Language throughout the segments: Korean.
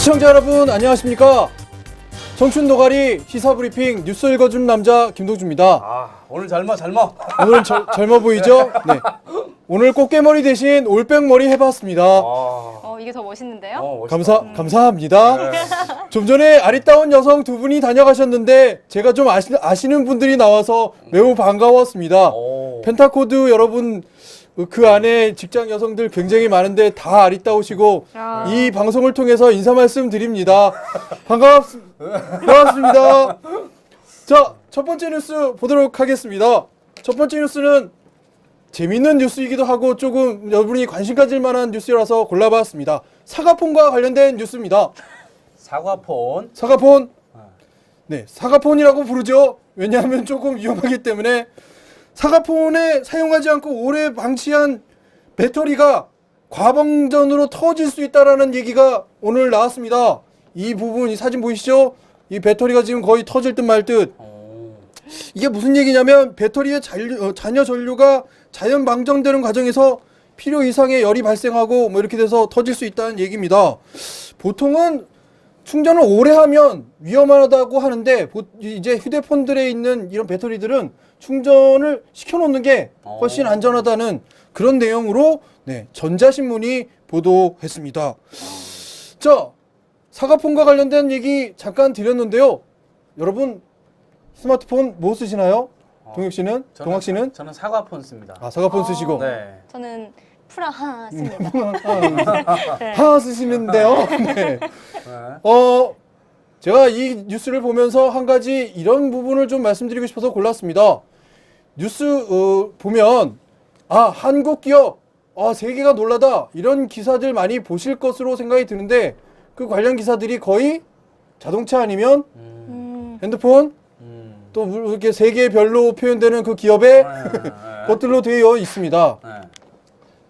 시청자 여러분 안녕하십니까? 청춘 노가리 시사브리핑 뉴스 읽어주는 남자 김동주입니다. 오늘 젊어. 오늘 젊어 보이죠? 네. 오늘 꽃게머리 대신 올백머리 해봤습니다. 이게 더 멋있는데요? 감사합니다. 네. 좀 전에 아리따운 여성 두 분이 다녀가셨는데 제가 좀 아시는 분들이 나와서 매우 반가웠습니다. 펜타코드 여러분 그 안에 직장 여성들 굉장히 많은데 다 아리따우시고 이 방송을 통해서 인사 말씀 드립니다. 반갑습니다. 자, 첫 번째 뉴스 보도록 하겠습니다. 첫 번째 뉴스는 재밌는 뉴스이기도 하고 조금 여러분이 관심 가질 만한 뉴스라서 골라봤습니다. 사과폰과 관련된 뉴스입니다. 사과폰. 네, 사과폰이라고 부르죠. 왜냐하면 조금 위험하기 때문에 사과폰에 사용하지 않고 오래 방치한 배터리가 과방전으로 터질 수 있다라는 얘기가 오늘 나왔습니다. 이 부분, 이 사진 보이시죠? 이 배터리가 지금 거의 터질 듯 말 듯. 이게 무슨 얘기냐면 배터리의 잔여 전류가 자연 방전되는 과정에서 필요 이상의 열이 발생하고 뭐 이렇게 돼서 터질 수 있다는 얘기입니다. 보통은 충전을 오래 하면 위험하다고 하는데 이제 휴대폰들에 있는 이런 배터리들은 충전을 시켜놓는 게 훨씬 안전하다는 그런 내용으로 네, 전자신문이 보도했습니다. 자, 사과폰과 관련된 얘기 잠깐 드렸는데요. 여러분 스마트폰 뭐 쓰시나요? 동혁 씨는? 동학 씨는? 저는 사과폰 씁니다. 사과폰 쓰시고. 네. 저는 프라하 씁니다. 하 쓰시는데요. 네. 제가 이 뉴스를 보면서 한 가지 이런 부분을 좀 말씀드리고 싶어서 골랐습니다. 뉴스 보면 한국 기업 세계가 놀라다 이런 기사들 많이 보실 것으로 생각이 드는데 그 관련 기사들이 거의 자동차 아니면 핸드폰 또 이렇게 세계별로 표현되는 그 기업의 것들로 되어 있습니다.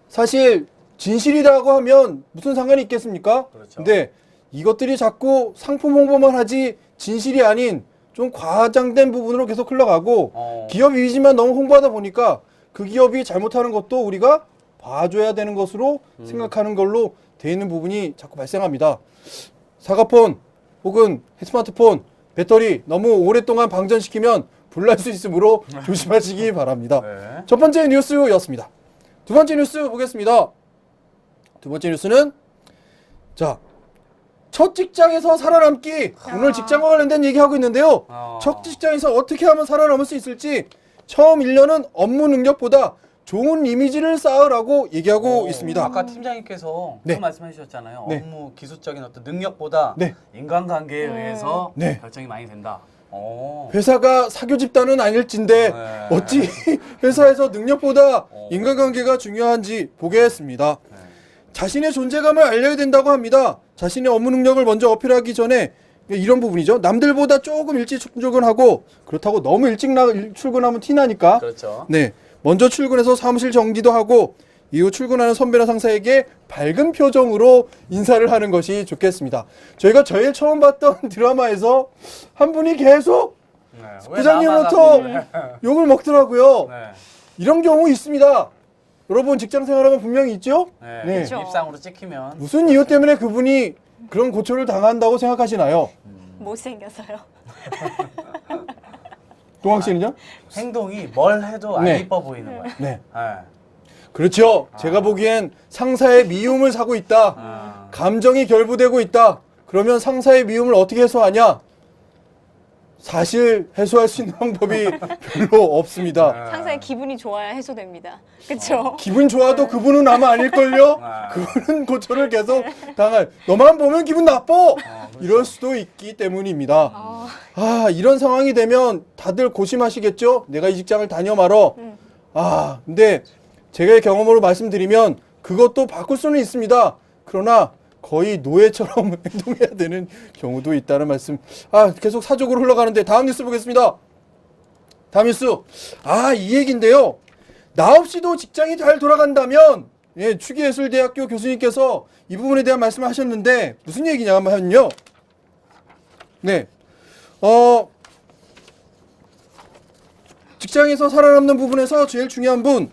사실 진실이라고 하면 무슨 상관이 있겠습니까? 그렇죠. 근데 이것들이 자꾸 상품 홍보만 하지 진실이 아닌 좀 과장된 부분으로 계속 흘러가고 기업 이미지만 너무 홍보하다 보니까 그 기업이 잘못하는 것도 우리가 봐줘야 되는 것으로 생각하는 걸로 되어 있는 부분이 자꾸 발생합니다. 사과폰 혹은 스마트폰 배터리 너무 오랫동안 방전시키면 불날 수 있으므로 조심하시기 바랍니다. 네. 첫 번째 뉴스였습니다. 두 번째 뉴스 보겠습니다. 두 번째 뉴스는 자, 첫 직장에서 살아남기. 오늘 직장과 관련된 얘기하고 있는데요. 첫 직장에서 어떻게 하면 살아남을 수 있을지 처음 1년은 업무 능력보다 좋은 이미지를 쌓으라고 얘기하고 있습니다. 아까 팀장님께서 네. 그 말씀해 주셨잖아요. 네. 업무 기술적인 어떤 능력보다 네. 인간관계에 의해서 네. 결정이 많이 된다. 회사가 사교 집단은 아닐진데 네. 어찌 회사에서 능력보다 인간관계가 중요한지 보겠습니다. 자신의 존재감을 알려야 된다고 합니다. 자신의 업무 능력을 먼저 어필하기 전에 이런 부분이죠. 남들보다 조금 일찍 출근하고 그렇다고 너무 일찍 출근하면 티나니까 그렇죠. 네, 먼저 출근해서 사무실 정리도 하고 이후 출근하는 선배나 상사에게 밝은 표정으로 인사를 하는 것이 좋겠습니다. 저희가 제일 처음 봤던 드라마에서 한 분이 계속 부장님부터 욕을 먹더라고요. 네. 이런 경우 있습니다. 여러분 직장 생활하면 분명히 있죠? 네. 그렇죠. 입상으로 찍히면 무슨 이유 때문에 그분이 그런 고초를 당한다고 생각하시나요? 못생겨서요. 동학 씨는요? 행동이 뭘 해도 안 네. 이뻐 보이는 거야. 네. 네. 그렇죠. 제가 보기엔 상사의 미움을 사고 있다. 감정이 결부되고 있다. 그러면 상사의 미움을 어떻게 해소하냐? 사실 해소할 수 있는 방법이 별로 없습니다. 상사의 기분이 좋아야 해소됩니다. 그렇죠? 기분 좋아도 그분은 아마 아닐걸요? 그분은 고초를 계속 당할. 너만 보면 기분 나빠! 이럴 수도 있기 때문입니다. 이런 상황이 되면 다들 고심하시겠죠? 내가 이 직장을 다녀 말어. 근데 제가 경험으로 말씀드리면 그것도 바꿀 수는 있습니다. 그러나 거의 노예처럼 행동해야 되는 경우도 있다는 말씀. 계속 사족으로 흘러가는데 다음 뉴스 보겠습니다. 다음 뉴스. 이 얘기인데요. 나 없이도 직장이 잘 돌아간다면 추기예술대학교 교수님께서 이 부분에 대한 말씀을 하셨는데 무슨 얘기냐면요. 네. 직장에서 살아남는 부분에서 제일 중요한 부분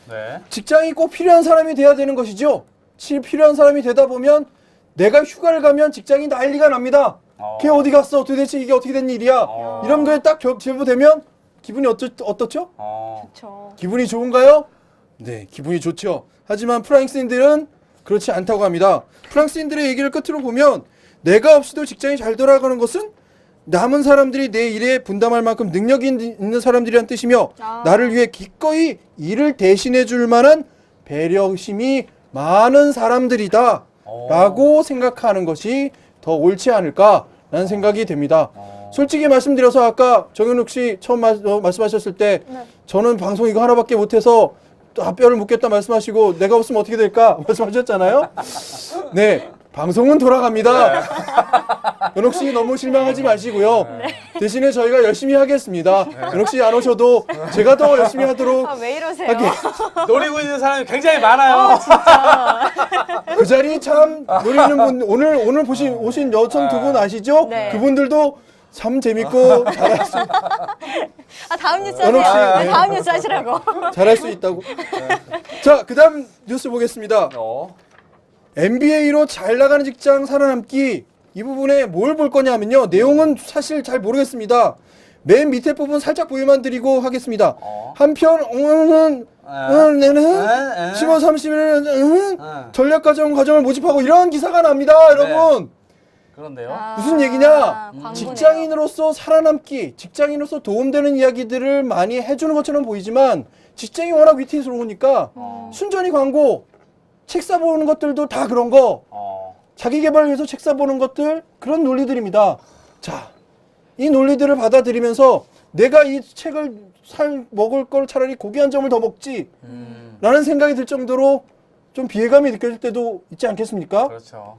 네. 직장이 꼭 필요한 사람이 돼야 되는 것이죠. 필요한 사람이 되다 보면 내가 휴가를 가면 직장이 난리가 납니다. 걔 어디 갔어? 도대체 이게 어떻게 된 일이야? 이런 거에 딱 제보되면 기분이 어떻죠? 그렇죠. 기분이 좋은가요? 네, 기분이 좋죠. 하지만 프랑스인들은 그렇지 않다고 합니다. 프랑스인들의 얘기를 끝으로 보면 내가 없이도 직장이 잘 돌아가는 것은 남은 사람들이 내 일에 분담할 만큼 능력이 있는 사람들이란 뜻이며 나를 위해 기꺼이 일을 대신해 줄 만한 배려심이 많은 사람들이다 라고 생각하는 것이 더 옳지 않을까라는 생각이 됩니다. 솔직히 말씀드려서 아까 정현욱 씨 처음 말씀하셨을 때 네. 저는 방송 이거 하나밖에 못해서 뼈를 묻겠다 말씀하시고 내가 없으면 어떻게 될까 말씀하셨잖아요. 네, 방송은 돌아갑니다. 연옥 씨 너무 실망하지 마시고요. 대신에 저희가 열심히 하겠습니다. 연옥 씨 안 오셔도 제가 더 열심히 하도록 아, 왜 이러세요? 하게. 노리고 있는 사람이 굉장히 많아요. 그 자리 참 노리는 분 오늘 오신 여성 두 분 아시죠? 네. 그분들도 참 재밌고 잘할 수 다음 뉴스 연옥 씨, 하세요. 네. 다음 뉴스 하시라고. 잘할 수 있다고. 자, 그다음 뉴스 보겠습니다. MBA로 잘 나가는 직장 살아남기 이 부분에 뭘 볼 거냐면요. 내용은 사실 잘 모르겠습니다. 맨 밑에 부분 살짝 보여만 드리고 하겠습니다. 한편 10월 30일 전략과정 과정을 모집하고 이런 기사가 납니다. 여러분. 그런데요. 무슨 얘기냐? 광고네요. 직장인으로서 살아남기, 직장인으로서 도움되는 이야기들을 많이 해주는 것처럼 보이지만 직장이 워낙 위태스러우니까 순전히 광고, 책 사보는 것들도 다 그런 거, 자기 개발을 위해서 책 사보는 것들, 그런 논리들입니다. 자, 이 논리들을 받아들이면서 내가 이 책을 먹을 걸 차라리 고기 한 점을 더 먹지 라는 생각이 들 정도로 좀 비애감이 느껴질 때도 있지 않겠습니까? 그렇죠.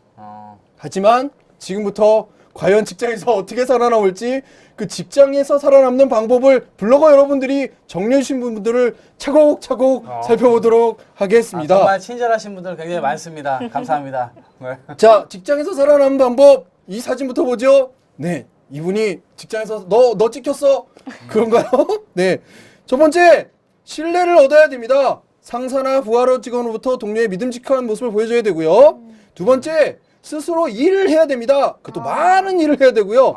하지만 지금부터 과연 직장에서 어떻게 살아남을지 그 직장에서 살아남는 방법을 블로거 여러분들이 정리해 주신 분들을 차곡차곡 살펴보도록 하겠습니다. 정말 친절하신 분들 굉장히 많습니다. 감사합니다. 네. 자, 직장에서 살아남는 방법 이 사진부터 보죠. 네, 이분이 직장에서 너 찍혔어? 그런가요? 네, 첫 번째 신뢰를 얻어야 됩니다. 상사나 부하로 직원으로부터 동료의 믿음직한 모습을 보여줘야 되고요. 두 번째 스스로 일을 해야 됩니다. 그것도 많은 일을 해야 되고요.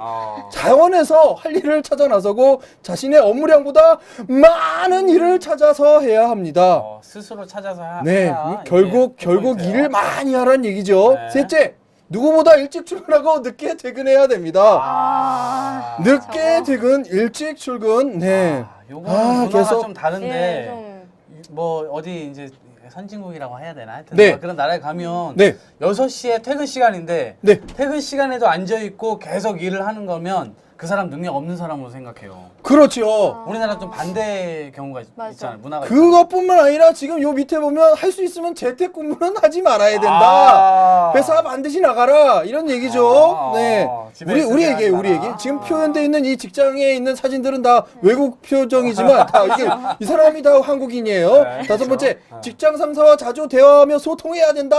자원에서 할 일을 찾아 나서고 자신의 업무량보다 많은 일을 찾아서 해야 합니다. 스스로 찾아서 네, 해야 결국 이게 포인트예요. 일을 많이 하라는 얘기죠. 네. 셋째, 누구보다 일찍 출근하고 늦게 퇴근해야 됩니다. 늦게 퇴근, 일찍 출근. 네. 요거는 문화가 계속 좀 다른데 예, 좀. 뭐 어디 이제 선진국이라고 해야 되나? 하여튼 네. 뭐 그런 나라에 가면 네. 6시에 퇴근 시간인데 네. 퇴근 시간에도 앉아 있고 계속 일을 하는 거면 그 사람 능력 없는 사람으로 생각해요. 그렇죠. 우리나라 좀 반대 경우가 맞아. 있잖아요. 문화가 그것뿐만 아니라 지금 요 밑에 보면 할 수 있으면 재택근무는 하지 말아야 된다. 회사 반드시 나가라 이런 얘기죠. 네, 집에 우리 있을 때 얘기 하지 우리 마라. 얘기. 지금 표현되어 있는 이 직장에 있는 사진들은 다 외국 표정이지만 다 이게 이 사람이 다 한국인이에요. 네, 다섯 번째, 그렇죠. 직장 상사와 자주 대화하며 소통해야 된다.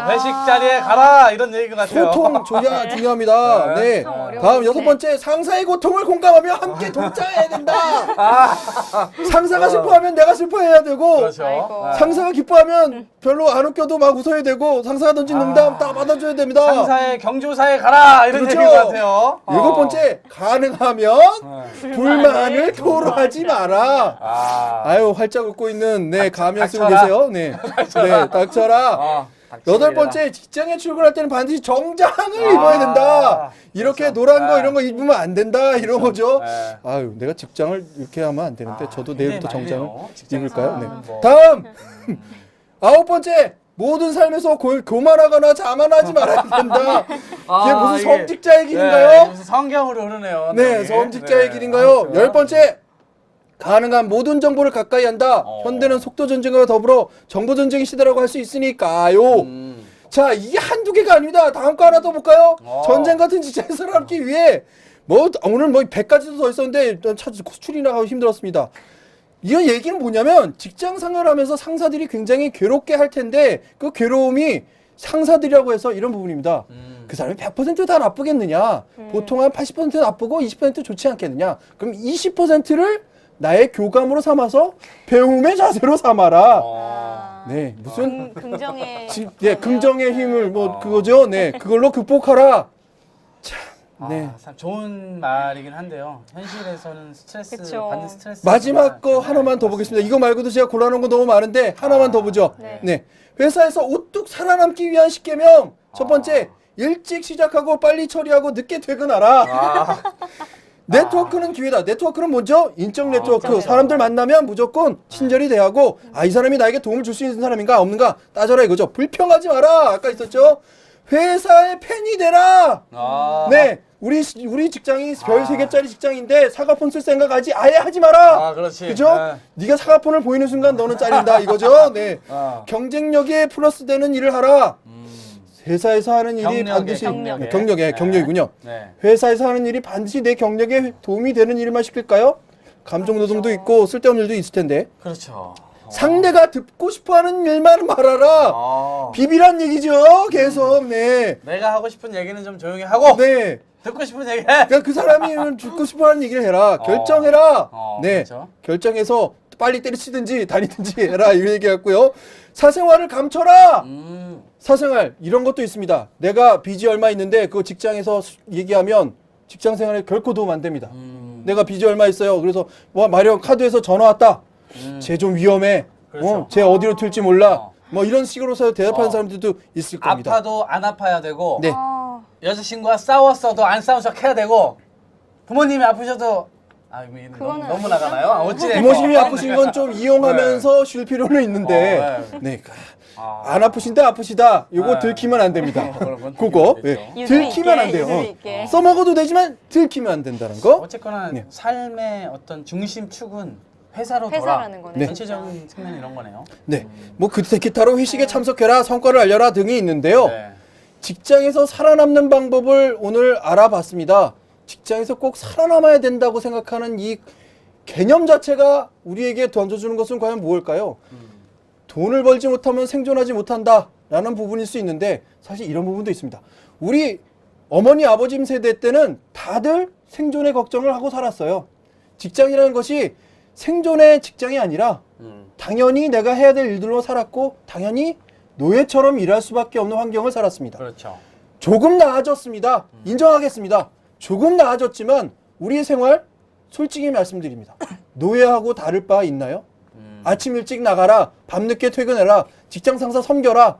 회식 자리에 가라 이런 얘기 같아요. 소통 중요합니다. 네. 참 어려운데. 다음 여섯 번째, 상사의 고통을 공감하며 함께 동참해야 된다. 상사가 슬퍼하면 내가 슬퍼해야 되고, 그렇죠. 아이고. 네. 상사가 기뻐하면 별로 안 웃겨도 막 웃어야 되고, 상사가 던진 농담 다 받아줘야 됩니다. 상사의 경조사에 가라 이런 그렇죠. 얘기 같아요. 일곱 번째, 가능하면 불만을 토로하지 마라. 아유, 활짝 웃고 있는 네 가면 쓰고 닥쳐라. 계세요. 네, 네, 닥쳐라. 여덟 번째, 직장에 출근할 때는 반드시 정장을 입어야 된다. 이렇게 그렇죠. 노란 거 네. 이런 거 입으면 안 된다 이런 거죠. 네. 아유, 내가 직장을 이렇게 하면 안 되는데 저도 굉장히 내일부터 정장을 많네요. 직장에서 입을까요? 네. 뭐. 다음 아홉 번째, 모든 삶에서 교만하거나 자만하지 말아야 된다. 이게 무슨 이게- 성직자의 네, 길인가요? 무슨 성경으로 흐르네요. 네, 내용이. 성직자의 네. 길인가요? 아무튼. 열 번째, 가능한 모든 정보를 가까이 한다. 현대는 속도 전쟁과 더불어 정보 전쟁의 시대라고 할 수 있으니까요. 자, 이게 한두 개가 아닙니다. 다음 거 하나 더 볼까요? 전쟁 같은 직장에 살아남기 위해 오늘 100가지도 더 있었는데 추리나 하기 힘들었습니다. 이 얘기는 뭐냐면 직장 생활을 하면서 상사들이 굉장히 괴롭게 할 텐데 그 괴로움이 상사들이라고 해서 이런 부분입니다. 그 사람이 100% 다 나쁘겠느냐? 보통 한 80% 나쁘고 20% 좋지 않겠느냐? 그럼 20%를 나의 교감으로 삼아서 배움의 자세로 삼아라. 네, 무슨 긍정의 네, 긍정의 힘을 뭐 그거죠. 네, 그걸로 극복하라. 참, 네. 참 좋은 말이긴 한데요. 현실에서는 스트레스 그쵸. 받는 스트레스 마지막 거 하나만 더 보겠습니다. 이거 말고도 제가 골라놓은 거 너무 많은데 하나만 더 보죠. 네. 네, 회사에서 우뚝 살아남기 위한 10계명. 첫 번째, 일찍 시작하고 빨리 처리하고 늦게 퇴근하라. 네트워크는 기회다. 네트워크는 뭐죠? 인적 네트워크. 인적 사람들 만나면 무조건 친절히 대하고 이 사람이 나에게 도움을 줄 수 있는 사람인가 없는가 따져라 이거죠. 불평하지 마라. 아까 있었죠. 회사의 팬이 되라. 네, 우리 직장이 별 3개짜리 직장인데 사과폰 쓸 생각 아예 하지 마라. 그렇지. 그죠? 네가 사과폰을 보이는 순간 너는 잘린다 이거죠. 네, 경쟁력에 플러스 되는 일을 하라. 회사에서 하는 일이 경력에, 반드시 경력에. 경력이군요. 네. 회사에서 하는 일이 반드시 내 경력에 도움이 되는 일만 시킬까요? 감정 노동도 있고 쓸데없는 일도 있을 텐데. 그렇죠. 상대가 듣고 싶어하는 일만 말하라. 비비란 얘기죠. 계속. 네. 내가 하고 싶은 얘기는 좀 조용히 하고 네. 듣고 싶은 얘기 해. 그러니까 그 사람이 듣고 싶어하는 얘기를 해라. 결정해라. 네. 그렇죠. 결정해서 빨리 때려치든지 다니든지 해라. 이 얘기 같고요. 사생활을 감춰라. 사생활 이런 것도 있습니다. 내가 빚이 얼마 있는데 그거 직장에서 얘기하면 직장 생활에 결코 도움 안 됩니다. 내가 빚이 얼마 있어요. 그래서 뭐 마련 카드에서 전화 왔다. 쟤 좀 위험해. 그렇죠. 쟤 어디로 튈지 몰라. 뭐 이런 식으로서 대답하는 사람들도 있을 겁니다. 아파도 안 아파야 되고 네. 여자친구가 싸웠어도 안 싸운 척 해야 되고 부모님이 아프셔도 이거 그거는 너무 아니죠? 나가나요? 어찌됐건. 부모님이 아프신 건 좀 이용하면서 쉴 필요는 있는데 네. 안 아프신데 아프시다. 요거 들키면 안 됩니다. 그거 들키면 안 돼요. 유두리 있게. 써먹어도 되지만 들키면 안 된다는 거. 어쨌거나 네. 삶의 어떤 중심축은 회사로 회사라는 돌아. 거네, 전체적인 측면 이런 거네요. 네. 뭐 기타로 회식에 참석해라, 성과를 알려라 등이 있는데요. 네. 직장에서 살아남는 방법을 오늘 알아봤습니다. 직장에서 꼭 살아남아야 된다고 생각하는 이 개념 자체가 우리에게 던져주는 것은 과연 무엇일까요? 돈을 벌지 못하면 생존하지 못한다라는 부분일 수 있는데 사실 이런 부분도 있습니다. 우리 어머니 아버지 세대 때는 다들 생존의 걱정을 하고 살았어요. 직장이라는 것이 생존의 직장이 아니라 당연히 내가 해야 될 일들로 살았고 당연히 노예처럼 일할 수밖에 없는 환경을 살았습니다. 그렇죠. 조금 나아졌습니다. 인정하겠습니다. 조금 나아졌지만 우리의 생활 솔직히 말씀드립니다. 노예하고 다를 바 있나요? 아침 일찍 나가라. 밤늦게 퇴근해라. 직장 상사 섬겨라.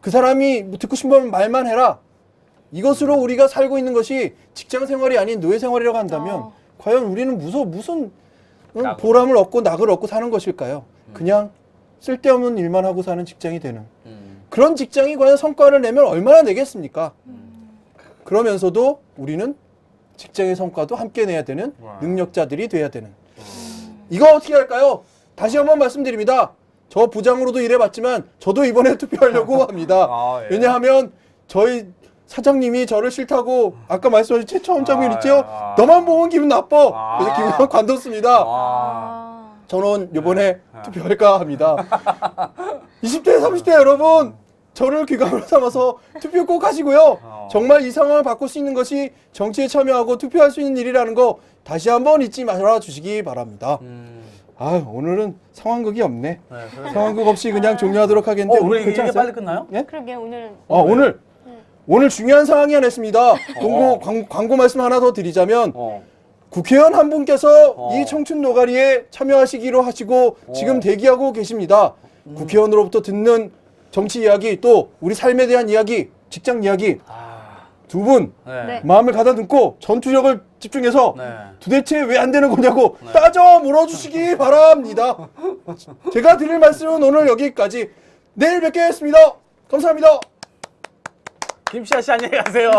그 사람이 뭐 듣고 싶으면 말만 해라. 이것으로 우리가 살고 있는 것이 직장 생활이 아닌 노예 생활이라고 한다면 과연 우리는 무슨 보람을 얻고 낙을 얻고 사는 것일까요? 그냥 쓸데없는 일만 하고 사는 직장이 되는 그런 직장이 과연 성과를 내면 얼마나 내겠습니까? 그러면서도 우리는 직장의 성과도 함께 내야 되는 능력자들이 돼야 되는 이거 어떻게 할까요? 다시 한번 말씀드립니다. 저 부장으로도 일해봤지만 저도 이번에 투표하려고 합니다. 왜냐하면 저희 사장님이 저를 싫다고 아까 말씀하신 최초원 장면 있죠? 너만 보면 기분 나빠. 그래서 기분 관뒀습니다. 저는 이번에 투표할까 합니다. 20대 30대 여러분 저를 귀감으로 삼아서 투표 꼭 하시고요. 정말 이 상황을 바꿀 수 있는 것이 정치에 참여하고 투표할 수 있는 일이라는 거 다시 한번 잊지 말아 주시기 바랍니다. 오늘은 상황극이 없네. 상황극 없이 그냥 종료하도록 하겠는데 우리 이게 괜찮았어요? 빨리 끝나요? 예? 그러게 오늘 오늘 중요한 사항이 하나 있습니다. 광고 말씀 하나 더 드리자면 국회의원 한 분께서 이 청춘 노가리에 참여하시기로 하시고 지금 대기하고 계십니다. 국회의원으로부터 듣는 정치 이야기 또 우리 삶에 대한 이야기, 직장 이야기 두 분 네. 마음을 가다듬고 전투력을 집중해서 네. 도대체 왜 안 되는 거냐고 따져 물어주시기 바랍니다. 제가 드릴 말씀은 오늘 여기까지. 내일 뵙겠습니다. 감사합니다. 김씨아 씨 안녕히 가세요.